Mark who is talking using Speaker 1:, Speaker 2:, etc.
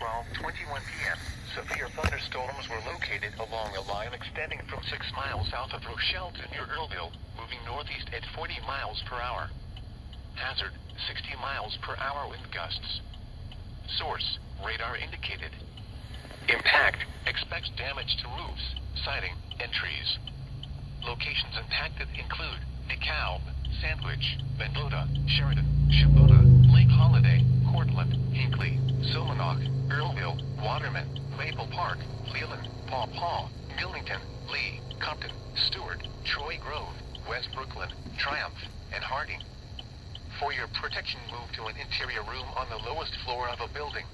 Speaker 1: 12:21 p.m. Severe thunderstorms were located along a line extending from 6 miles south of Rochelle to near Earlville, moving northeast at 40 miles per hour. Hazard, 60 miles per hour wind gusts. Source, radar indicated. Impact, expects damage to roofs, siding, and trees. Locations impacted include DeKalb, Sandwich, Mendota, Sheridan, Shibuna, Lake Holiday, Cortland, Hinkley, Silmanock, Earlville, Waterman, Maple Park, Leland, Paw Paw, Millington, Lee, Compton, Stewart, Troy Grove, West Brooklyn, Triumph, and Harding. For your protection, move to an interior room on the lowest floor of a building.